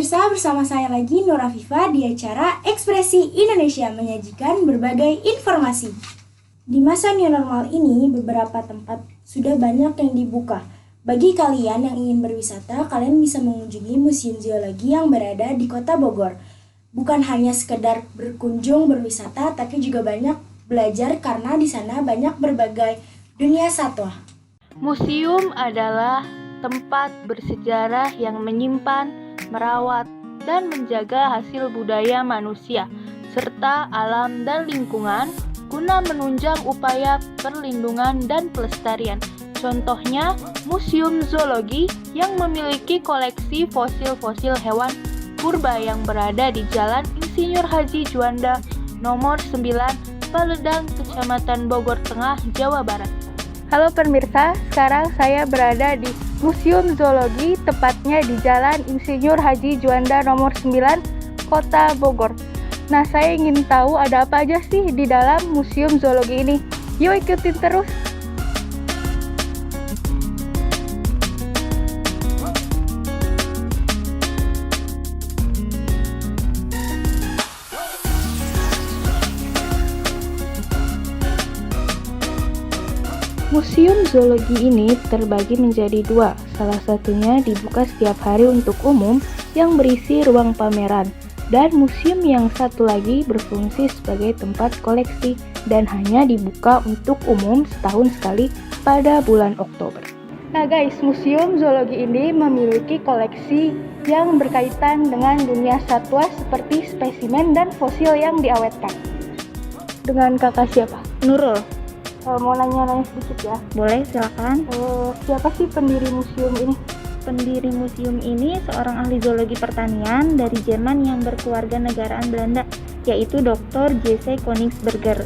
pemirsa, bersama saya lagi Nur Afifa di acara Ekspresi Indonesia menyajikan berbagai informasi. Di masa new normal ini, beberapa tempat sudah banyak yang dibuka. Bagi kalian yang ingin berwisata, kalian bisa mengunjungi Museum Zoologi yang berada di Kota Bogor. Bukan hanya sekedar berkunjung berwisata, tapi juga banyak belajar karena di sana banyak berbagai dunia satwa. Museum adalah tempat bersejarah yang menyimpan, merawat, dan menjaga hasil budaya manusia, serta alam dan lingkungan guna menunjang upaya perlindungan dan pelestarian. Contohnya, Museum Zoologi yang memiliki koleksi fosil-fosil hewan purba yang berada di Jalan Insinyur Haji Juanda nomor 9, Paledang, Kecamatan Bogor Tengah, Jawa Barat. Halo pemirsa, sekarang saya berada di Museum Zoologi, tepatnya di Jalan Insinyur Haji Juanda nomor 9, Kota Bogor. Nah, saya ingin tahu ada apa aja sih di dalam Museum Zoologi ini. Yuk ikutin terus. Museum Zoologi ini terbagi menjadi dua, salah satunya dibuka setiap hari untuk umum yang berisi ruang pameran, dan museum yang satu lagi berfungsi sebagai tempat koleksi dan hanya dibuka untuk umum setahun sekali pada bulan Oktober. Nah guys, Museum Zoologi ini memiliki koleksi yang berkaitan dengan dunia satwa seperti spesimen dan fosil yang diawetkan. Dengan kakak siapa? Nurul. Mau nanya-nanya sedikit ya? Boleh, silakan. Siapa sih pendiri museum ini? Pendiri museum ini seorang ahli zoologi pertanian dari Jerman yang berkeluarga negaraan Belanda, yaitu Dr. J.C. Koningsberger.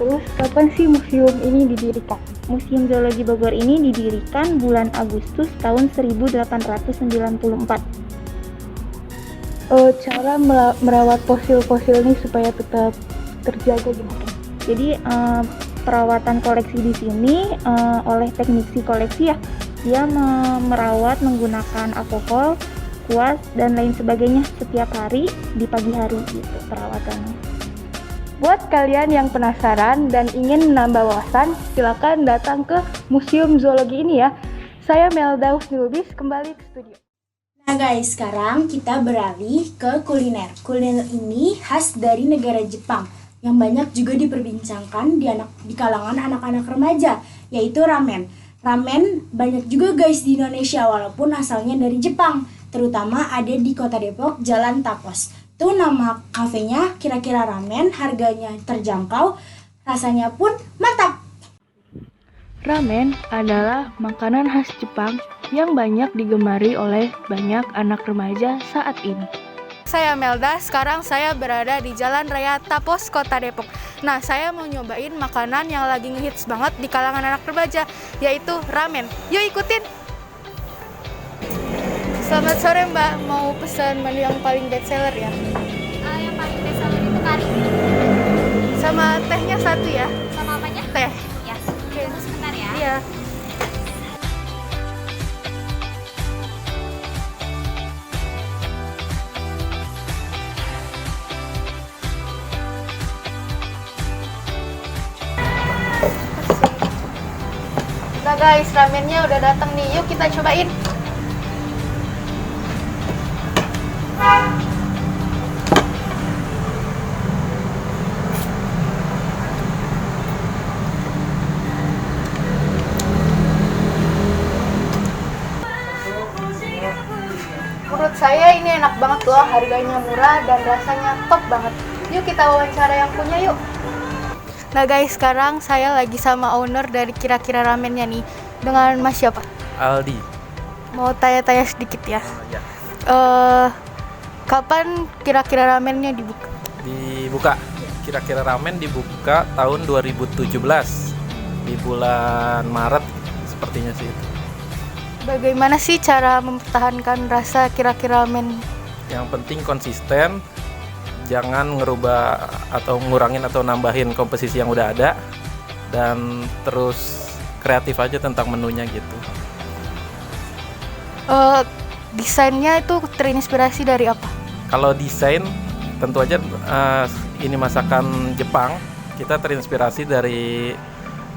Terus kapan sih museum ini didirikan? Museum Zoologi Bogor ini didirikan bulan Agustus tahun 1894. Cara merawat fosil-fosil ini supaya tetap terjaga gimana? Jadi perawatan koleksi di sini oleh teknisi koleksi ya, dia merawat menggunakan alkohol, kuas dan lain sebagainya setiap hari di pagi hari gitu perawatannya. Buat kalian yang penasaran dan ingin menambah wawasan, silakan datang ke Museum Zoologi ini ya. Saya Melda Husnilubis, kembali ke studio. Nah guys, sekarang kita beralih ke kuliner. Kuliner ini khas dari negara Jepang, yang banyak juga diperbincangkan di kalangan anak-anak remaja, yaitu ramen. Ramen banyak juga guys di Indonesia walaupun asalnya dari Jepang, terutama ada di Kota Depok, Jalan Tapos. Tuh nama kafenya Kira-Kira Ramen, harganya terjangkau, rasanya pun mantap. Ramen adalah makanan khas Jepang yang banyak digemari oleh banyak anak remaja saat ini. Saya Melda, sekarang saya berada di Jalan Raya Tapos, Kota Depok. Nah, saya mau nyobain makanan yang lagi ngehits banget di kalangan anak remaja, yaitu ramen. Yuk ikutin! Selamat sore Mbak, mau pesan menu yang paling best seller ya? Yang paling best seller itu kari. Sama tehnya satu ya? Sama apanya? Teh. Ya, tunggu sebentar ya. Iya. Nah guys, ramennya udah datang nih. Yuk kita cobain. Menurut saya ini enak banget loh, harganya murah dan rasanya top banget. Yuk kita wawancara yang punya yuk. Nah guys, sekarang saya lagi sama owner dari Kira-Kira Ramennya nih. Dengan Mas siapa? Aldi. Mau tanya-tanya sedikit ya. Ya. Kapan Kira-Kira Ramennya dibuka? Dibuka. Kira-Kira Ramen dibuka tahun 2017 di bulan Maret sepertinya sih itu. Bagaimana sih cara mempertahankan rasa Kira-Kira Ramen? Yang penting konsisten, jangan ngerubah atau ngurangin atau nambahin komposisi yang udah ada, dan terus kreatif aja tentang menunya gitu. desainnya itu terinspirasi dari apa? Kalau desain tentu aja ini masakan Jepang, kita terinspirasi dari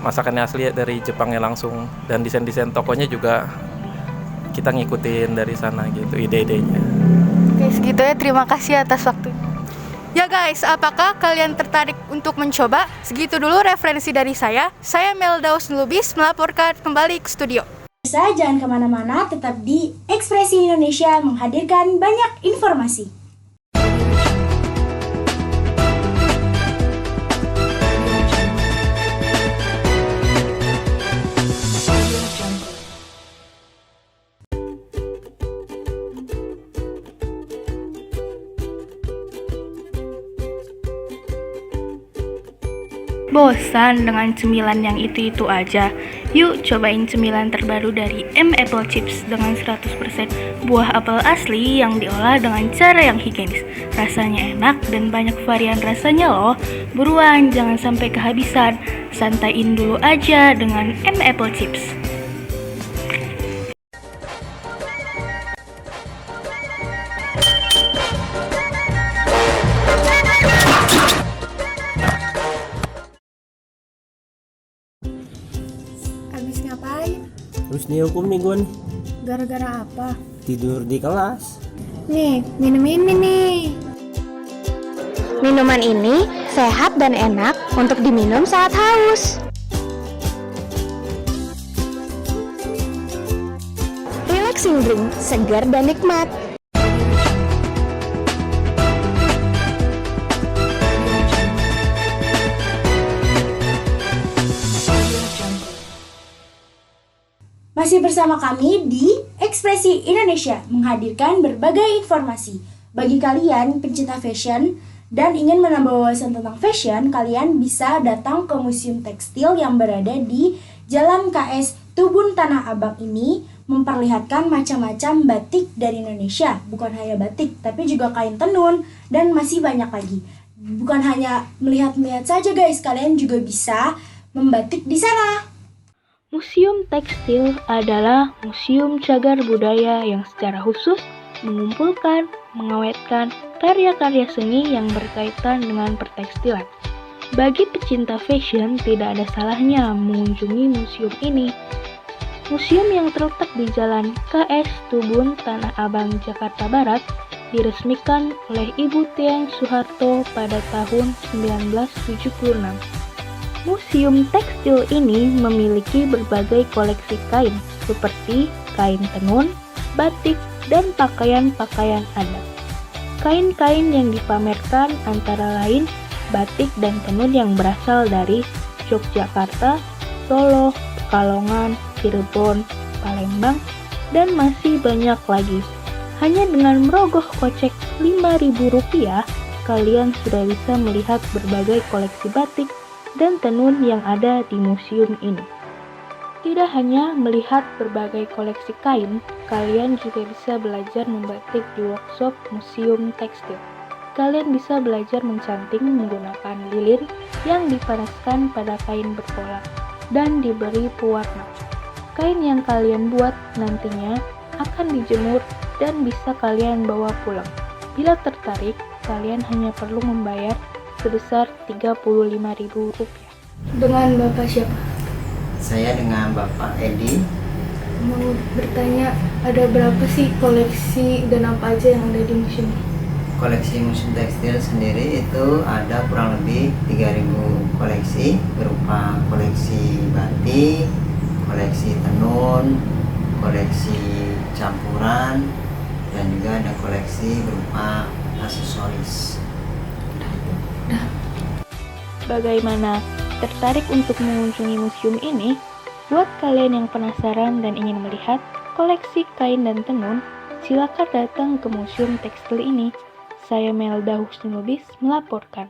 masakannya asli dari Jepangnya langsung, dan desain-desain tokonya juga kita ngikutin dari sana gitu ide-idenya. Oke, segitu ya. Terima kasih atas waktunya. Ya guys, apakah kalian tertarik untuk mencoba? Segitu dulu referensi dari saya. Saya Meldaus Lubis melaporkan kembali ke studio. Bisa jangan kemana-mana, tetap di Ekspresi Indonesia menghadirkan banyak informasi. Bosan dengan cemilan yang itu-itu aja? Yuk cobain cemilan terbaru dari M Apple Chips dengan 100% buah apel asli yang diolah dengan cara yang higienis. Rasanya enak dan banyak varian rasanya loh. Buruan, jangan sampai kehabisan. Santaiin dulu aja dengan M Apple Chips. Abis ngapain? Terus dihukum nih gue nih, Gara-gara apa? tidur di kelas. Nih, minum ini nih. Minuman ini sehat dan enak untuk diminum saat haus. Relaxing drink, segar dan nikmat. Masih bersama kami di Ekspresi Indonesia menghadirkan berbagai informasi. Bagi kalian pencinta fashion dan ingin menambah wawasan tentang fashion, kalian bisa datang ke Museum Tekstil yang berada di Jalan KS Tubun Tanah Abang ini, memperlihatkan macam-macam batik dari Indonesia. Bukan hanya batik, tapi juga kain tenun dan masih banyak lagi. Bukan hanya melihat-melihat saja guys, kalian juga bisa membatik di sana. Museum Tekstil adalah museum cagar budaya yang secara khusus mengumpulkan, mengawetkan karya-karya seni yang berkaitan dengan pertekstilan. Bagi pecinta fashion, tidak ada salahnya mengunjungi museum ini. Museum yang terletak di Jalan KS Tubun, Tanah Abang, Jakarta Barat, diresmikan oleh Ibu Tieng Soeharto pada tahun 1976. Museum tekstil ini memiliki berbagai koleksi kain, seperti kain tenun, batik, dan pakaian-pakaian adat. Kain-kain yang dipamerkan antara lain batik dan tenun yang berasal dari Yogyakarta, Solo, Pekalongan, Cirebon, Palembang, dan masih banyak lagi. Hanya dengan merogoh kocek Rp5.000, kalian sudah bisa melihat berbagai koleksi batik dan tenun yang ada di museum ini. Tidak hanya melihat berbagai koleksi kain, kalian juga bisa belajar membatik di workshop Museum Tekstil. Kalian bisa belajar mencanting menggunakan lilin yang dipanaskan pada kain berpola dan diberi pewarna. Kain yang kalian buat nantinya akan dijemur dan bisa kalian bawa pulang. Bila tertarik, kalian hanya perlu membayar sebesar Rp35.000. Dengan Bapak siapa? Saya dengan Bapak Edi. Mau bertanya, ada berapa sih koleksi dan apa aja yang ada di museum? Koleksi Museum Tekstil sendiri itu ada kurang lebih 3.000 koleksi, berupa koleksi batik, koleksi tenun, koleksi campuran, dan juga ada koleksi berupa aksesoris. Bagaimana? Tertarik untuk mengunjungi museum ini? Buat kalian yang penasaran dan ingin melihat koleksi kain dan tenun, silakan datang ke Museum Tekstil ini. Saya Melda Husnulubis melaporkan.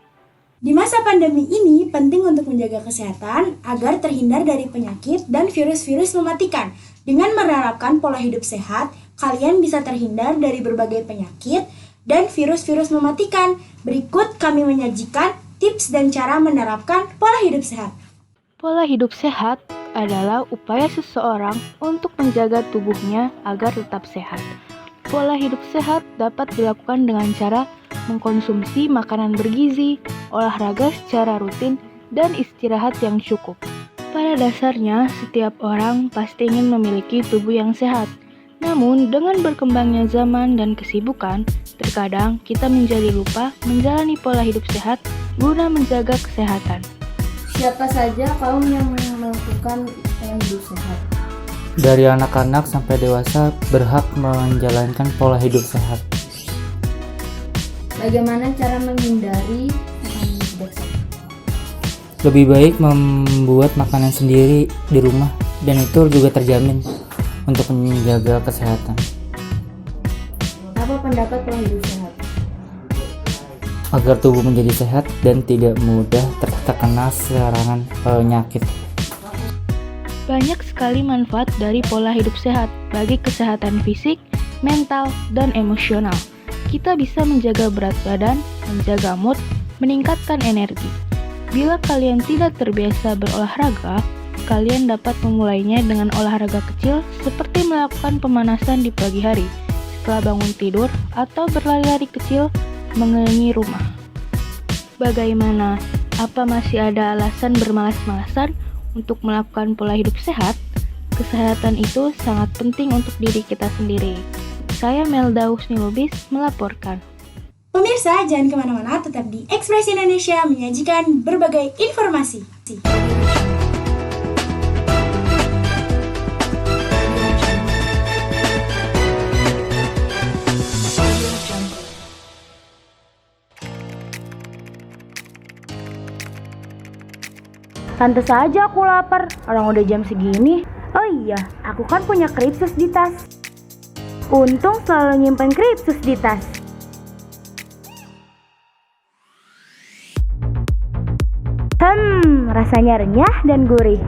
Di masa pandemi ini, penting untuk menjaga kesehatan agar terhindar dari penyakit dan virus-virus mematikan. Dengan menerapkan pola hidup sehat, kalian bisa terhindar dari berbagai penyakit dan virus-virus mematikan. Berikut kami menyajikan tips dan cara menerapkan pola hidup sehat. Pola hidup sehat adalah upaya seseorang untuk menjaga tubuhnya agar tetap sehat. Pola hidup sehat dapat dilakukan dengan cara mengkonsumsi makanan bergizi, olahraga secara rutin, dan istirahat yang cukup. Pada dasarnya, setiap orang pasti ingin memiliki tubuh yang sehat. Namun, dengan berkembangnya zaman dan kesibukan, terkadang kita menjadi lupa menjalani pola hidup sehat guna menjaga kesehatan. Siapa saja kaum yang melakukan pola hidup sehat? Dari anak-anak sampai dewasa berhak menjalankan pola hidup sehat. Bagaimana cara menghindari makanan tidak sehat? Lebih baik membuat makanan sendiri di rumah dan itu juga terjamin untuk menjaga kesehatan. Apa pendapat pola hidup sehat? Agar tubuh menjadi sehat dan tidak mudah terkena serangan penyakit. Banyak sekali manfaat dari pola hidup sehat bagi kesehatan fisik, mental, dan emosional. Kita bisa menjaga berat badan, menjaga mood, meningkatkan energi. Bila kalian tidak terbiasa berolahraga, kalian dapat memulainya dengan olahraga kecil seperti melakukan pemanasan di pagi hari, setelah bangun tidur, atau berlari-lari kecil mengelilingi rumah. Bagaimana? Apa masih ada alasan bermalas-malasan untuk melakukan pola hidup sehat? Kesehatan itu sangat penting untuk diri kita sendiri. Saya Melda Husni Lubis melaporkan. Pemirsa, jangan kemana-mana, tetap di Ekspresi Indonesia menyajikan berbagai informasi. Pantes saja aku lapar, orang udah jam segini. Oh iya, aku kan punya Kripsus di tas. Untung selalu nyimpen Kripsus di tas. Rasanya renyah dan gurih.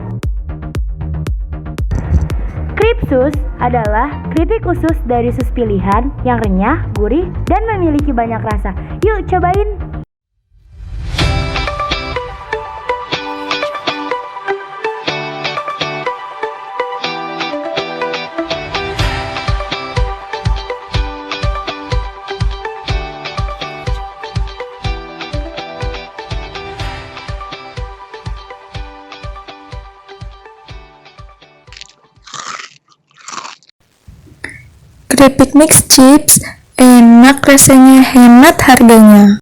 Kripsus adalah keripik usus dari sus pilihan yang renyah, gurih, dan memiliki banyak rasa. Yuk cobain! Keripik mix chips, enak rasanya, hemat harganya.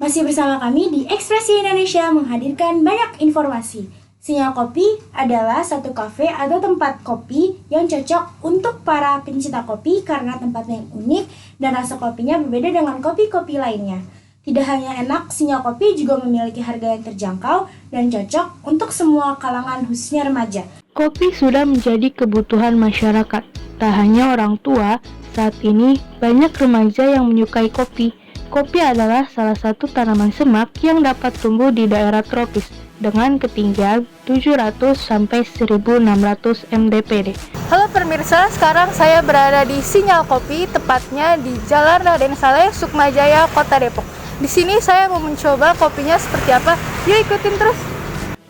Masih bersama kami di Ekspresi Indonesia menghadirkan banyak informasi. Sinyal Kopi adalah satu kafe atau tempat kopi yang cocok untuk para pencinta kopi karena tempatnya yang unik dan rasa kopinya berbeda dengan kopi-kopi lainnya. Tidak hanya enak, Sinyal Kopi juga memiliki harga yang terjangkau dan cocok untuk semua kalangan khususnya remaja. Kopi sudah menjadi kebutuhan masyarakat. Tak hanya orang tua, saat ini banyak remaja yang menyukai kopi. Kopi adalah salah satu tanaman semak yang dapat tumbuh di daerah tropis dengan ketinggian 700 sampai 1600 mdpd. Halo pemirsa, sekarang saya berada di Sinyal Kopi, tepatnya di Jalan Raden Saleh, Sukmajaya, Kota Depok. Di sini saya mau mencoba kopinya seperti apa. Yuk ikutin terus.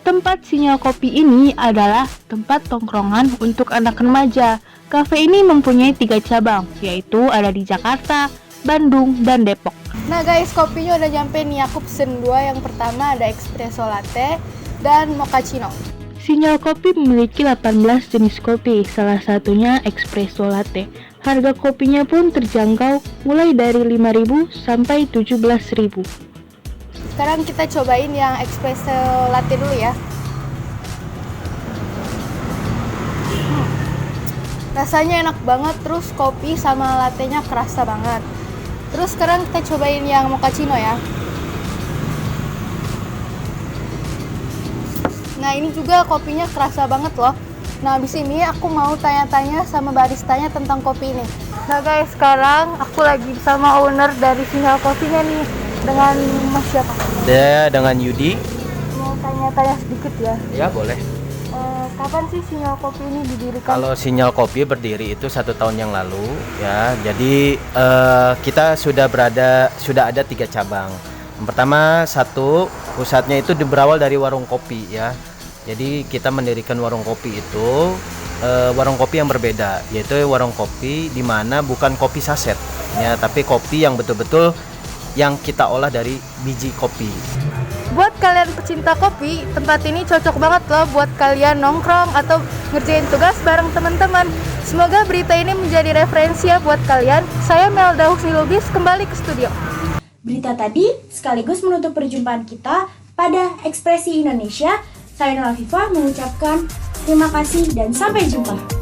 Tempat Sinyal Kopi ini adalah tempat tongkrongan untuk anak remaja. Kafe ini mempunyai 3 cabang, yaitu ada di Jakarta, Bandung, dan Depok. Nah guys, kopinya udah nyampe nih. Aku pesen 2. Yang pertama ada espresso latte dan mochaccino. Sinyal Kopi memiliki 18 jenis kopi, salah satunya espresso latte. Harga kopinya pun terjangkau mulai dari 5.000 sampai 17.000. Sekarang kita cobain yang espresso latte dulu ya. Rasanya enak banget, terus kopi sama latte-nya kerasa banget. Terus sekarang kita cobain yang mochaccino ya. Nah ini juga kopinya kerasa banget loh. Nah abis ini aku mau tanya-tanya sama baristanya tentang kopi ini. Nah guys, sekarang aku lagi sama owner dari Sinyal Kopinya nih. Dengan Mas siapa? Ya, dengan Yudi. Mau tanya-tanya sedikit ya. Ya boleh. Kapan sih Sinyal Kopi ini didirikan? Kalau Sinyal Kopi berdiri itu 1 tahun yang lalu ya. Jadi kita sudah ada 3 cabang. Yang pertama, satu, pusatnya itu berawal dari warung kopi ya. Jadi kita mendirikan warung kopi itu warung kopi yang berbeda, yaitu warung kopi di mana bukan kopi saset ya, tapi kopi yang betul-betul yang kita olah dari biji kopi. Buat kalian pecinta kopi, tempat ini cocok banget loh buat kalian nongkrong atau ngerjain tugas bareng teman-teman. Semoga berita ini menjadi referensi ya buat kalian. Saya Melda Husni Lubis, kembali ke studio. Berita tadi sekaligus menutup perjumpaan kita pada Ekspresi Indonesia. Saya Nala Viva mengucapkan terima kasih dan sampai jumpa.